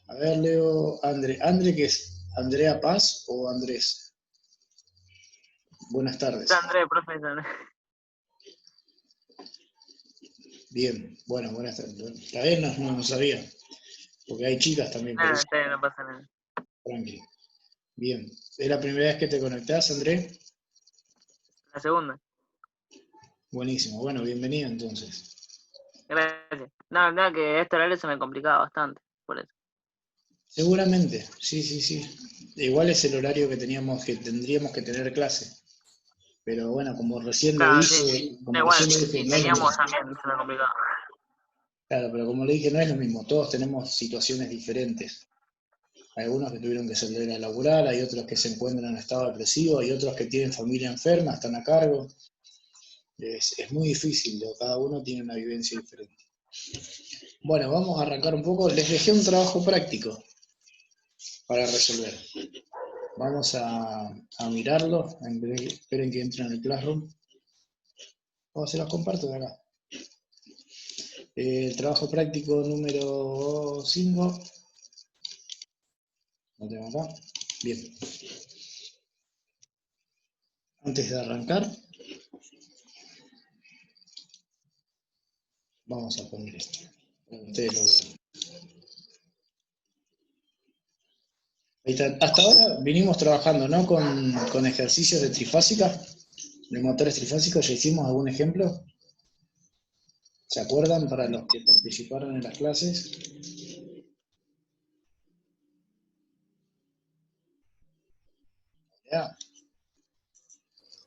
A ver, Leo, André. ¿André qué es? ¿Andrea Paz o Andrés? Buenas tardes. Andrés, profe, Andrés. Bien, bueno, buenas tardes. Está bien, no sabía. Porque hay chicas también, por eso. No pasa nada. Tranqui. Bien. ¿Es la primera vez que te conectás, André? La segunda. Buenísimo. Bueno, bienvenido entonces. Gracias. No, que este horario se me complicaba bastante, por eso. Seguramente, sí. Igual es el horario que tendríamos que tener clase. Pero bueno, como recién lo Claro, dije, sí. como Igual, recién lo dije, si no es lo teníamos mismo. también se me complicaba. Claro, pero como le dije, no es lo mismo. Todos tenemos situaciones diferentes. Hay algunos que tuvieron que salir a laburar, hay otros que se encuentran en estado depresivo, hay otros que tienen familia enferma, están a cargo. Es muy difícil, cada uno tiene una vivencia diferente. Bueno, vamos a arrancar un poco. Les dejé un trabajo práctico para resolver. Vamos a mirarlo. Esperen que entren en el Classroom. Se los comparto de acá. El trabajo práctico número 5. Lo tengo acá. Bien. Antes de arrancar, vamos a poner esto. Para que ustedes lo vean. Ahí está. Hasta ahora vinimos trabajando, ¿no? Con ejercicios de trifásica, de motores trifásicos. ¿Ya hicimos algún ejemplo? ¿Se acuerdan para los que participaron en las clases? ¿Ya?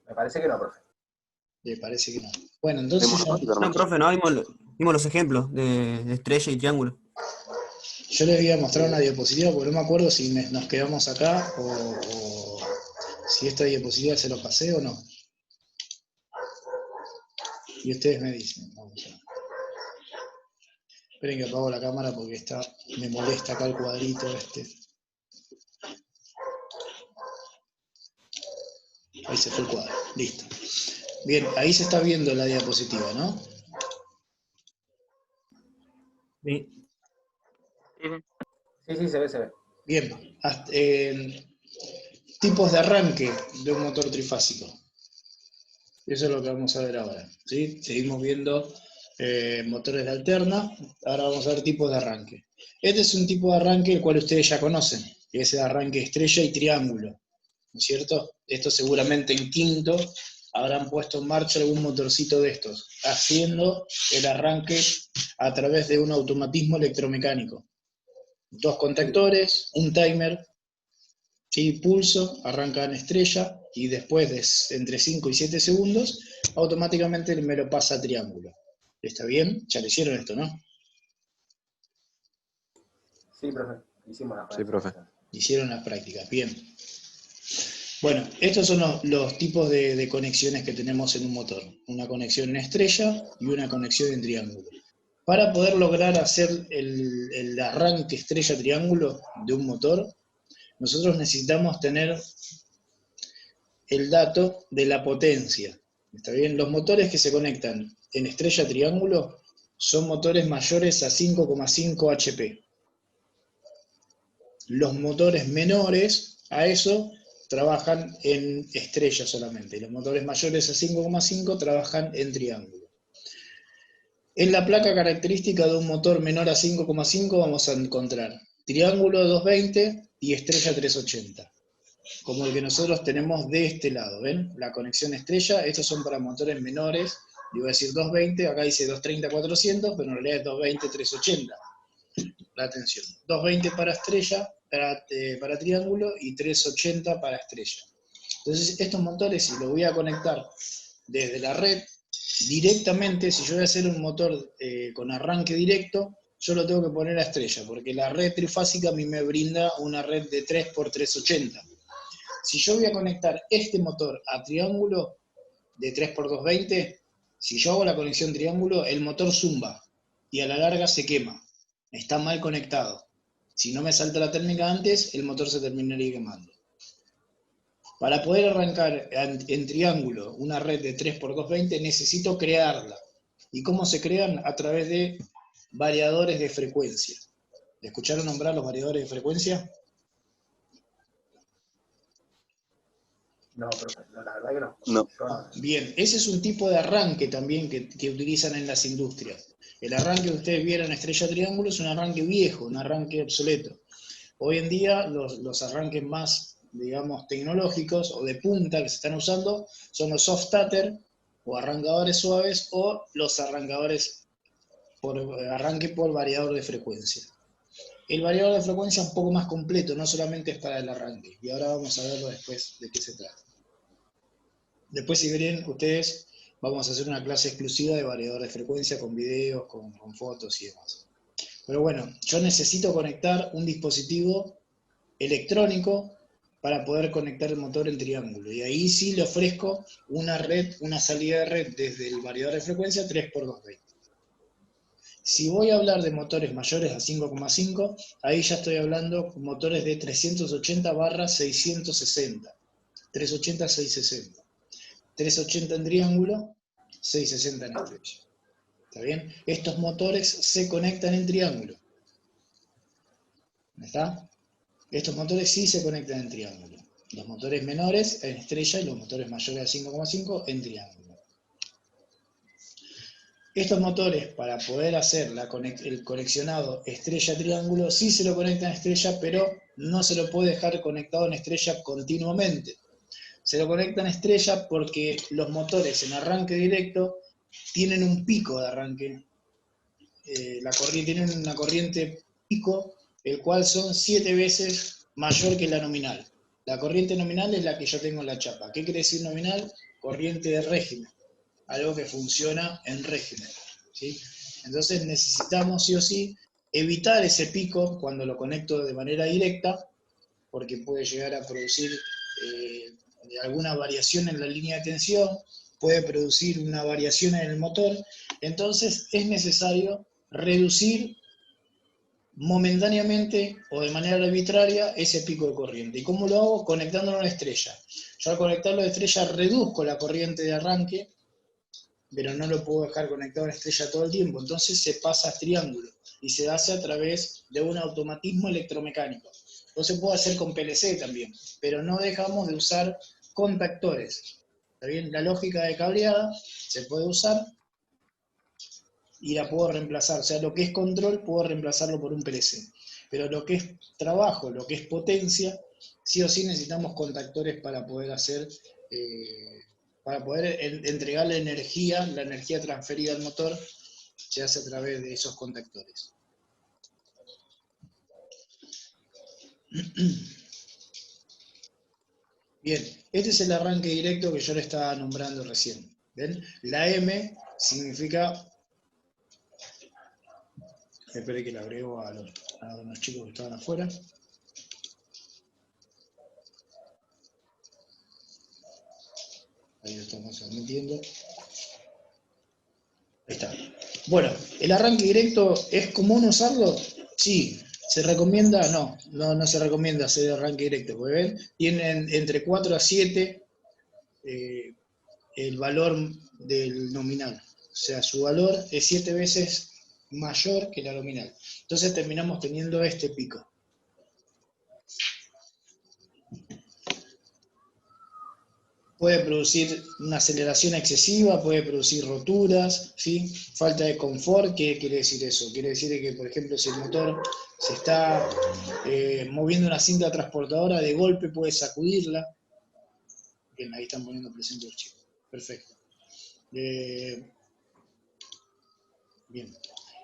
Me parece que no, profe. Le parece que no. Bueno, entonces No, profe, no, vimos los ejemplos de estrella y triángulo. yo les voy a mostrar una diapositiva porque no me acuerdo si nos quedamos acá o si esta diapositiva se lo pasé o no. Y ustedes me dicen. Vamos a ver. Esperen que apago la cámara porque me molesta acá el cuadrito este. Ahí se fue el cuadro. Listo. Bien, ahí se está viendo la diapositiva, ¿no? Sí. Sí, se ve. Bien. Tipos de arranque de un motor trifásico. Eso es lo que vamos a ver ahora. ¿Sí? Seguimos viendo motores de alterna. Ahora vamos a ver tipos de arranque. Este es un tipo de arranque el cual ustedes ya conocen, que es el arranque estrella y triángulo. ¿No es cierto? Esto seguramente en quinto habrán puesto en marcha algún motorcito de estos, haciendo el arranque a través de un automatismo electromecánico. 2 contactores, un timer, ¿sí? Pulso, arranca en estrella y después de entre 5 y 7 segundos, automáticamente me lo pasa a triángulo. ¿Está bien? Ya le hicieron esto, ¿no? Sí, profe. Hicimos la práctica. Sí, profe. Hicieron las prácticas, bien. Bueno, estos son los tipos de conexiones que tenemos en un motor. Una conexión en estrella y una conexión en triángulo. Para poder lograr hacer el arranque estrella-triángulo de un motor, nosotros necesitamos tener el dato de la potencia. ¿Está bien? Los motores que se conectan en estrella-triángulo son motores mayores a 5,5 HP. Los motores menores a eso trabajan en estrella solamente. Los motores mayores a 5,5 trabajan en triángulo. En la placa característica de un motor menor a 5,5 vamos a encontrar triángulo 220 y estrella 380. Como el que nosotros tenemos de este lado, ¿ven? La conexión estrella, estos son para motores menores, iba a decir 220, acá dice 230-400, pero en realidad es 220-380. La atención, 220 para estrella, para triángulo, y 380 para estrella. Entonces, estos motores, si los voy a conectar desde la red, directamente, si yo voy a hacer un motor con arranque directo, yo lo tengo que poner a estrella, porque la red trifásica a mí me brinda una red de 3x380. Si yo voy a conectar este motor a triángulo de 3x220, si yo hago la conexión triángulo, el motor zumba y a la larga se quema. Está mal conectado. Si no me salta la térmica antes, el motor se terminaría quemando. Para poder arrancar en triángulo una red de 3x220 necesito crearla. ¿Y cómo se crean? A través de variadores de frecuencia. ¿Escucharon nombrar los variadores de frecuencia? No, profe, no, la verdad que no. No. Yo no. Bien, ese es un tipo de arranque también que utilizan en las industrias. El arranque que ustedes vieron en Estrella Triángulo es un arranque viejo, un arranque obsoleto. Hoy en día los arranques más, digamos, tecnológicos o de punta que se están usando son los soft stutter o arrancadores suaves o los arrancadores por arranque por variador de frecuencia. El variador de frecuencia es un poco más completo, no solamente es para el arranque. Y ahora vamos a verlo después de qué se trata. Después, si quieren ustedes, vamos a hacer una clase exclusiva de variador de frecuencia con videos, con fotos y demás. Pero bueno, yo necesito conectar un dispositivo electrónico para poder conectar el motor en triángulo. Y ahí sí le ofrezco una red, una salida de red desde el variador de frecuencia 3x220. Si voy a hablar de motores mayores a 5,5, ahí ya estoy hablando de motores de 380/660. 380-660. 380 en triángulo, 660 en estrella. ¿Está bien? Estos motores se conectan en triángulo. ¿Está? Estos motores sí se conectan en triángulo. Los motores menores en estrella y los motores mayores a 5,5 en triángulo. Estos motores, para poder hacer el conexionado estrella-triángulo, sí se lo conectan a estrella, pero no se lo puede dejar conectado en estrella continuamente. Se lo conectan a estrella porque los motores en arranque directo tienen un pico de arranque. Tienen una corriente pico, el cual son 7 veces mayor que la nominal. La corriente nominal es la que yo tengo en la chapa. ¿Qué quiere decir nominal? Corriente de régimen. Algo que funciona en régimen, ¿sí? Entonces necesitamos sí o sí evitar ese pico cuando lo conecto de manera directa, porque puede llegar a producir alguna variación en la línea de tensión, puede producir una variación en el motor. Entonces es necesario reducir momentáneamente o de manera arbitraria ese pico de corriente. ¿Y cómo lo hago? Conectándolo a una estrella. Yo al conectarlo a estrella reduzco la corriente de arranque, pero no lo puedo dejar conectado a una estrella todo el tiempo, entonces se pasa a triángulo, y se hace a través de un automatismo electromecánico. Lo se puede hacer con PLC también, pero no dejamos de usar contactores. ¿Está bien? La lógica de cableada se puede usar y la puedo reemplazar. O sea, lo que es control puedo reemplazarlo por un PLC. Pero lo que es trabajo, lo que es potencia, sí o sí necesitamos contactores para poder hacer... para poder entregarle energía, la energía transferida al motor se hace a través de esos contactores. Bien, este es el arranque directo que yo le estaba nombrando recién. ¿Ven? La M significa... Esperé que le agrego a los chicos que estaban afuera. Ahí lo estamos admitiendo. Ahí está. Bueno, ¿el arranque directo es común usarlo? Sí. ¿Se recomienda? No se recomienda hacer arranque directo, porque ven, tienen entre 4 a 7 el valor del nominal. O sea, su valor es 7 veces mayor que la nominal. Entonces terminamos teniendo este pico. Puede producir una aceleración excesiva, puede producir roturas, ¿sí? Falta de confort. ¿Qué quiere decir eso? Quiere decir que, por ejemplo, si el motor se está moviendo una cinta transportadora, de golpe puede sacudirla. Bien, ahí están poniendo presente los chicos. Perfecto. Bien.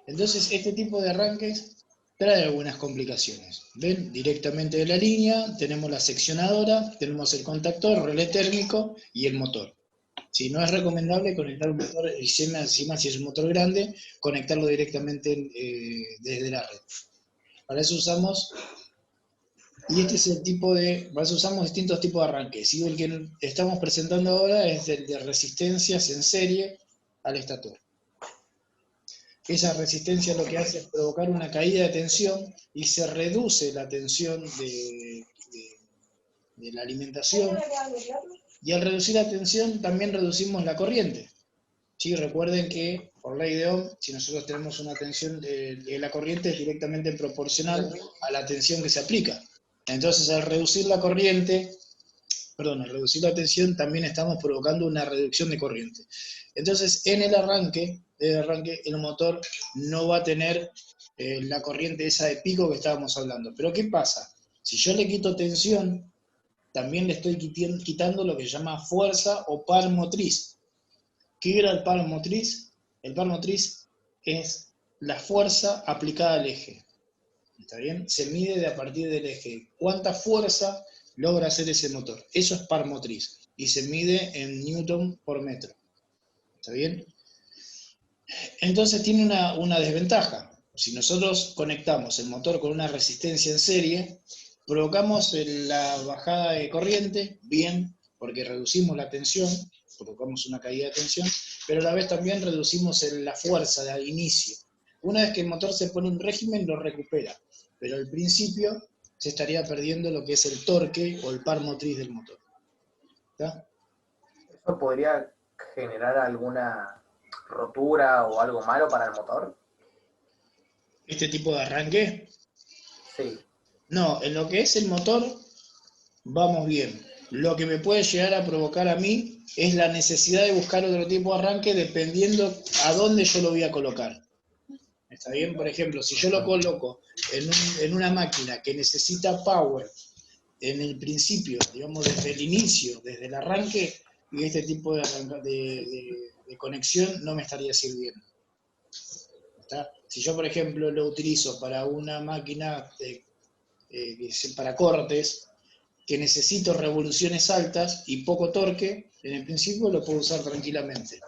Entonces, este tipo de arranques trae algunas complicaciones. ¿Ven? Directamente de la línea, tenemos la seccionadora, tenemos el contactor, relé térmico y el motor. Si no es recomendable conectar un motor, encima si es un motor grande, conectarlo directamente desde la red. Para eso usamos, y este es el tipo de, para eso usamos distintos tipos de arranques. Y el que estamos presentando ahora es el de resistencias en serie al estator. Esa resistencia lo que hace es provocar una caída de tensión y se reduce la tensión de la alimentación. Y al reducir la tensión también reducimos la corriente. ¿Sí? Recuerden que Por ley de Ohm, si nosotros tenemos una tensión, la corriente es directamente proporcional a la tensión que se aplica. Entonces, al reducir la corriente, al reducir la tensión, también estamos provocando una reducción de corriente. Entonces, en el arranque, el motor no va a tener la corriente esa de pico que estábamos hablando. Pero ¿qué pasa? Si yo le quito tensión, también le estoy quitando lo que se llama fuerza o par motriz. ¿Qué era el par motriz? El par motriz es la fuerza aplicada al eje. ¿Está bien? Se mide a partir del eje. ¿Cuánta fuerza logra hacer ese motor? Eso es par motriz. Y se mide en newton por metro. ¿Está bien? Entonces tiene una desventaja. Si nosotros conectamos el motor con una resistencia en serie, provocamos la bajada de corriente, bien, porque reducimos la tensión, provocamos una caída de tensión, pero a la vez también reducimos la fuerza de inicio. Una vez que el motor se pone en régimen, lo recupera, pero al principio se estaría perdiendo lo que es el torque o el par motriz del motor. ¿Está? ¿Eso podría generar alguna rotura o algo malo para el motor? ¿Este tipo de arranque? Sí. No, en lo que es el motor, vamos bien. Lo que me puede llegar a provocar a mí es la necesidad de buscar otro tipo de arranque dependiendo a dónde yo lo voy a colocar. ¿Está bien? Por ejemplo, si yo lo coloco en una máquina que necesita power en el principio, digamos desde el inicio, desde el arranque, y este tipo de conexión no me estaría sirviendo. ¿Está? Si yo, por ejemplo, lo utilizo para una máquina para cortes, que necesito revoluciones altas y poco torque, en el principio lo puedo usar tranquilamente.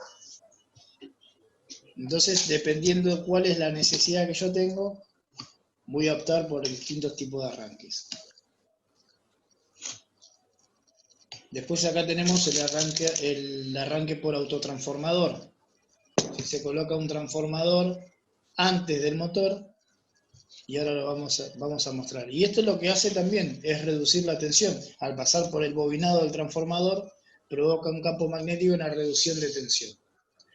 Entonces, dependiendo de cuál es la necesidad que yo tengo, voy a optar por distintos tipos de arranques. Después acá tenemos el arranque por autotransformador. Si se coloca un transformador antes del motor, y ahora lo vamos a mostrar. Y esto lo que hace también es reducir la tensión. Al pasar por el bobinado del transformador, provoca un campo magnético y una reducción de tensión.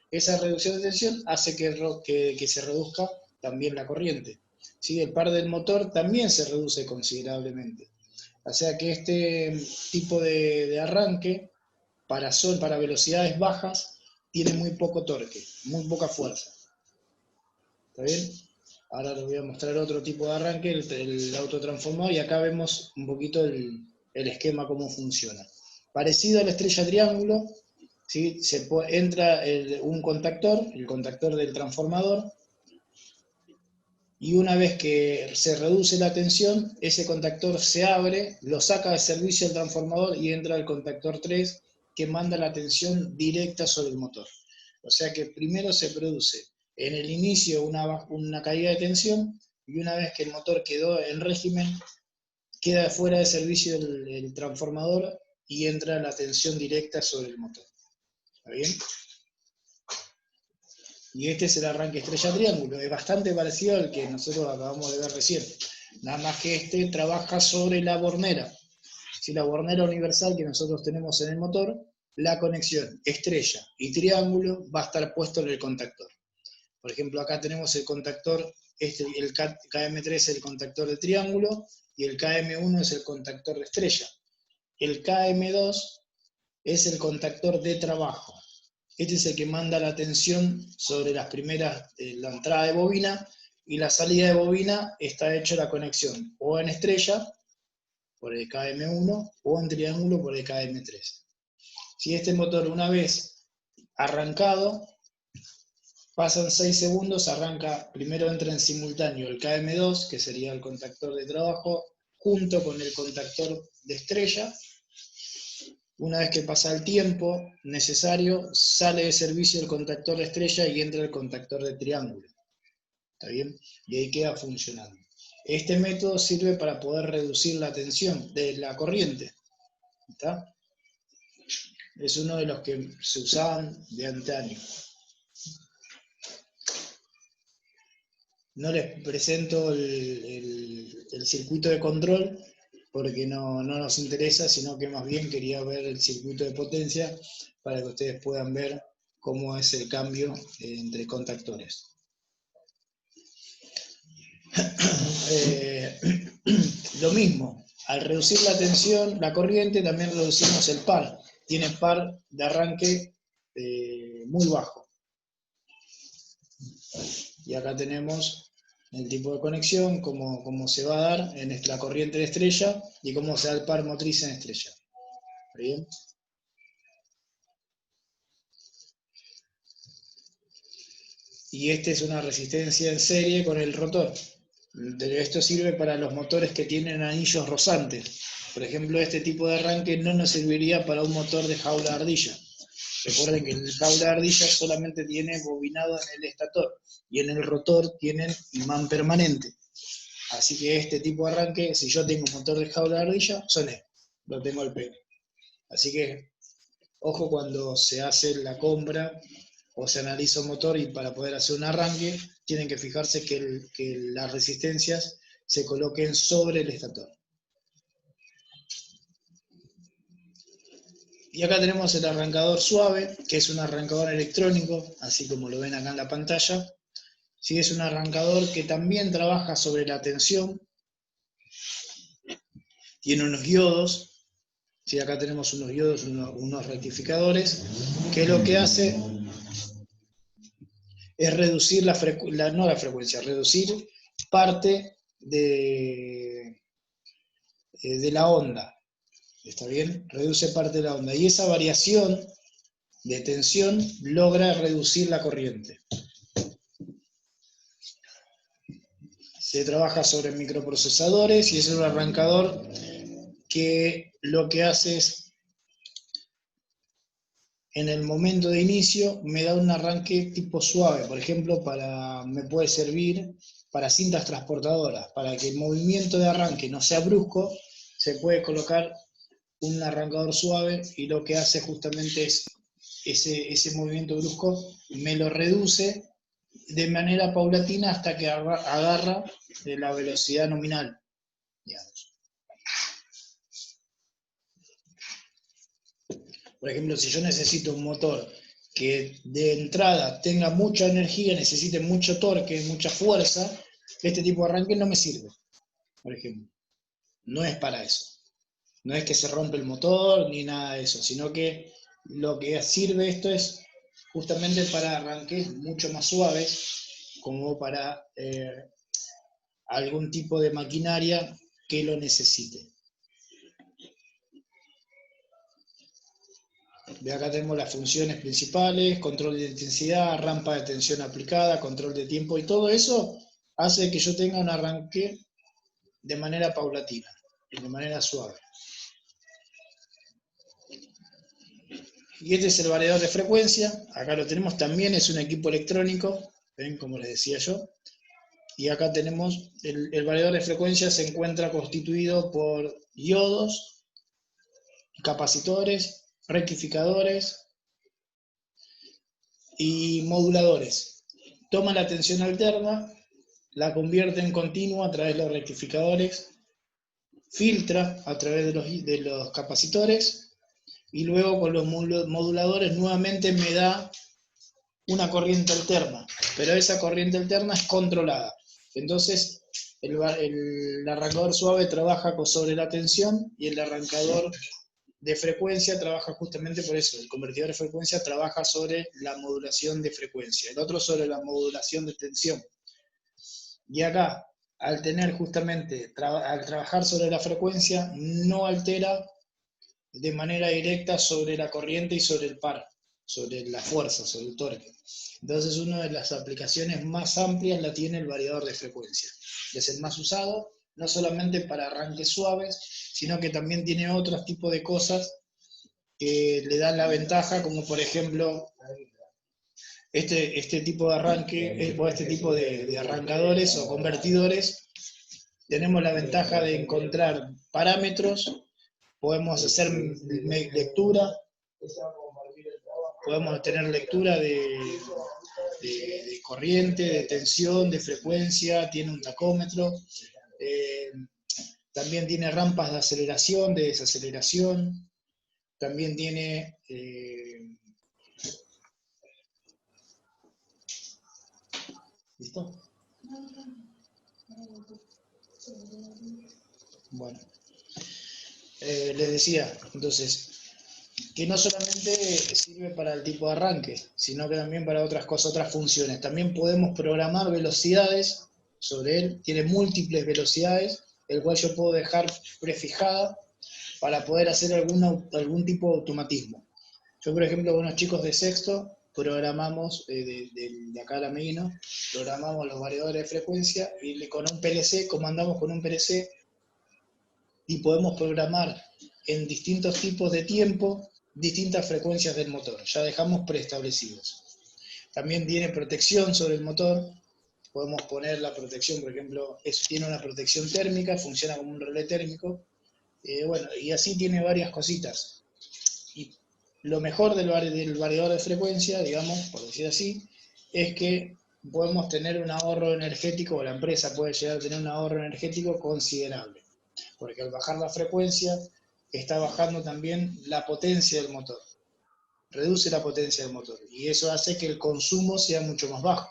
Esa reducción de tensión hace que se reduzca también la corriente. ¿Sí? El par del motor también se reduce considerablemente. O sea que este tipo de arranque para velocidades bajas tiene muy poco torque, muy poca fuerza. ¿Está bien? Ahora les voy a mostrar otro tipo de arranque, el autotransformador, y acá vemos un poquito el esquema, cómo funciona. Parecido a la estrella triángulo, ¿sí? Entra un contactor, el contactor del transformador, y una vez que se reduce la tensión, ese contactor se abre, lo saca de servicio el transformador y entra el contactor 3, que manda la tensión directa sobre el motor. O sea que primero se produce en el inicio una caída de tensión, y una vez que el motor quedó en régimen, queda fuera de servicio el transformador y entra la tensión directa sobre el motor. ¿Está bien? Y este es el arranque estrella triángulo, es bastante parecido al que nosotros acabamos de ver recién. Nada más que este trabaja sobre la bornera. Si la bornera universal que nosotros tenemos en el motor, la conexión estrella y triángulo va a estar puesto en el contactor. Por ejemplo, acá tenemos el contactor, el KM3 es el contactor de triángulo y el KM1 es el contactor de estrella. El KM2 es el contactor de trabajo. Este es el que manda la tensión sobre las primeras, la entrada de bobina, y la salida de bobina está hecha la conexión o en estrella, por el KM1, o en triángulo por el KM3. Si este motor, una vez arrancado, pasan 6 segundos, primero entra en simultáneo el KM2, que sería el contactor de trabajo, junto con el contactor de estrella. Una vez que pasa el tiempo necesario, sale de servicio el contactor de estrella y entra el contactor de triángulo. ¿Está bien? Y ahí queda funcionando. Este método sirve para poder reducir la tensión de la corriente. ¿Está? Es uno de los que se usaban de antaño. No les presento el circuito de control, porque no nos interesa, sino que más bien quería ver el circuito de potencia para que ustedes puedan ver cómo es el cambio entre contactores. Lo mismo, al reducir la tensión, la corriente, también reducimos el par. Tiene par de arranque muy bajo. Y acá tenemos el tipo de conexión, cómo se va a dar en la corriente de estrella y cómo se da el par motriz en estrella. ¿Bien? Y esta es una resistencia en serie con el rotor. Esto sirve para los motores que tienen anillos rozantes. Por ejemplo, este tipo de arranque no nos serviría para un motor de jaula de ardilla. Recuerden que el jaula de ardilla solamente tiene bobinado en el estator y en el rotor tienen imán permanente. Así que este tipo de arranque, si yo tengo un motor de jaula de ardilla, soné, lo tengo al pene. Así que, ojo cuando se hace la compra o se analiza un motor y para poder hacer un arranque, tienen que fijarse que las resistencias se coloquen sobre el estator. Y acá tenemos el arrancador suave, que es un arrancador electrónico, así como lo ven acá en la pantalla. Sí, es un arrancador que también trabaja sobre la tensión. Tiene unos diodos. Sí, acá tenemos unos diodos, unos rectificadores, que lo que hace es reducir reducir parte de la onda. ¿Está bien? Reduce parte de la onda. Y esa variación de tensión logra reducir la corriente. Se trabaja sobre microprocesadores y es un arrancador que lo que hace es, en el momento de inicio, me da un arranque tipo suave. Por ejemplo, me puede servir para cintas transportadoras. Para que el movimiento de arranque no sea brusco, se puede colocar un arrancador suave y lo que hace justamente es ese movimiento brusco, me lo reduce de manera paulatina hasta que agarra la velocidad nominal, digamos. Por ejemplo, si yo necesito un motor que de entrada tenga mucha energía, necesite mucho torque, mucha fuerza, este tipo de arranque no me sirve, por ejemplo. No es para eso. No es que se rompe el motor ni nada de eso, sino que lo que sirve esto es justamente para arranques mucho más suaves, como para algún tipo de maquinaria que lo necesite. De acá tenemos las funciones principales: control de intensidad, rampa de tensión aplicada, control de tiempo, y todo eso hace que yo tenga un arranque de manera paulatina, de manera suave. Y este es el variador de frecuencia. Acá lo tenemos, también es un equipo electrónico, ven, como les decía yo. Y acá tenemos el variador de frecuencia, se encuentra constituido por diodos, capacitores, rectificadores y moduladores. Toma la tensión alterna, la convierte en continua a través de los rectificadores, filtra a través de los capacitores, y luego con los moduladores nuevamente me da una corriente alterna, pero esa corriente alterna es controlada. Entonces, el arrancador suave trabaja sobre la tensión y el arrancador de frecuencia trabaja justamente por eso. El convertidor de frecuencia trabaja sobre la modulación de frecuencia, el otro sobre la modulación de tensión. Y acá, al tener justamente, al trabajar sobre la frecuencia, no altera de manera directa sobre la corriente y sobre el par, sobre la fuerza, sobre el torque. Entonces, una de las aplicaciones más amplias la tiene el variador de frecuencia. Es el más usado, no solamente para arranques suaves, sino que también tiene otros tipos de cosas que le dan la ventaja, como por ejemplo, este tipo de arranque, o este tipo de arrancadores o convertidores, tenemos la ventaja de encontrar parámetros, podemos hacer lectura, podemos tener lectura de corriente, de tensión, de frecuencia, tiene un tacómetro, también tiene rampas de aceleración, de desaceleración, también tiene ¿Listo? Bueno, les decía, entonces, que no solamente sirve para el tipo de arranque, sino que también para otras cosas, otras funciones. También podemos programar velocidades sobre él, tiene múltiples velocidades, el cual yo puedo dejar prefijada para poder hacer algún tipo de automatismo. Yo, por ejemplo, con unos chicos de sexto, programamos, de acá a la Meguino, programamos los variadores de frecuencia y con un PLC, comandamos con un PLC y podemos programar en distintos tipos de tiempo distintas frecuencias del motor. Ya dejamos preestablecidos. También tiene protección sobre el motor. Podemos poner la protección, por ejemplo, tiene una protección térmica, funciona como un relé térmico. Bueno, y así tiene varias cositas. Y lo mejor del variador de frecuencia, digamos, por decir así, es que podemos tener un ahorro energético, o la empresa puede llegar a tener un ahorro energético considerable. Porque al bajar la frecuencia, está bajando también la potencia del motor. Reduce la potencia del motor. Y eso hace que el consumo sea mucho más bajo.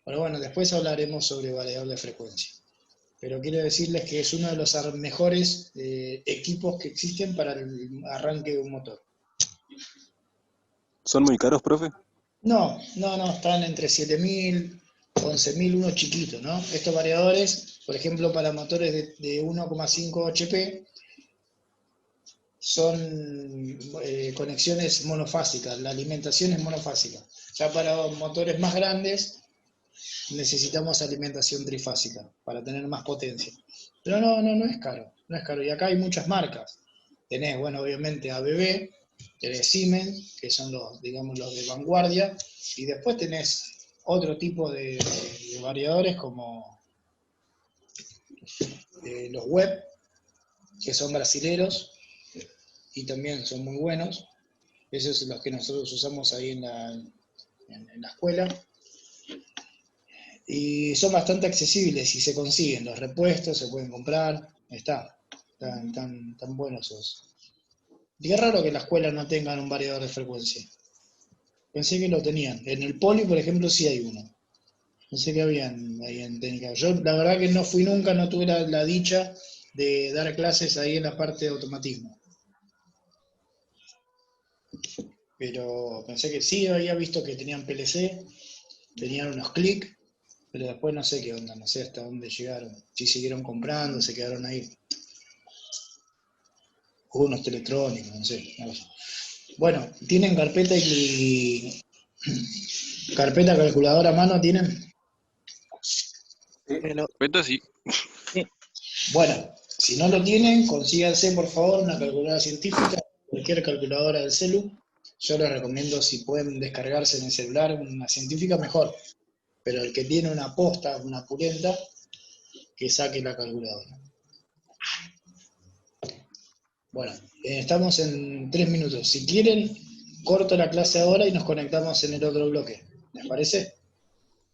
Pero bueno, después hablaremos sobre variador de frecuencia. Pero quiero decirles que es uno de los mejores equipos que existen para el arranque de un motor. ¿Son muy caros, profe? No, están entre 7.000, 11.000, uno chiquito, ¿no? Estos variadores, por ejemplo, para motores de 1,5 HP, son conexiones monofásicas, la alimentación es monofásica. Ya para motores más grandes necesitamos alimentación trifásica para tener más potencia. Pero no es caro, no es caro. Y acá hay muchas marcas. Tenés, bueno, obviamente ABB, tenés Siemens, que son los, digamos, los de vanguardia, y después tenés otro tipo de variadores como los Web, que son brasileros, y también son muy buenos. Esos son los que nosotros usamos ahí en la escuela. Y son bastante accesibles y se consiguen. Los repuestos se pueden comprar. Están buenos esos. Y es raro que en la escuela no tengan un variador de frecuencia. Pensé que lo tenían. En el Poli, por ejemplo, sí hay uno. Pensé que habían ahí en técnica. Yo la verdad que no fui nunca, no tuve la dicha de dar clases ahí en la parte de automatismo. Pero pensé que sí, había visto que tenían PLC, tenían unos clics, pero después no sé qué onda, no sé hasta dónde llegaron. Si siguieron comprando, se quedaron ahí. O unos electrónicos, no sé. Bueno, ¿tienen carpeta carpeta calculadora a mano? ¿Tienen? Perfecto, sí. Bueno, si no lo tienen, consíganse por favor una calculadora científica, cualquier calculadora del celu. Yo les recomiendo, si pueden descargarse en el celular una científica, mejor. Pero el que tiene una posta, una pulenta, que saque la calculadora. Bueno, estamos en 3 minutos. Si quieren, corto la clase ahora y nos conectamos en el otro bloque. ¿Les parece?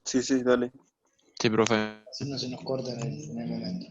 Sí, dale. Sí, profe. Así no se nos corta en el momento.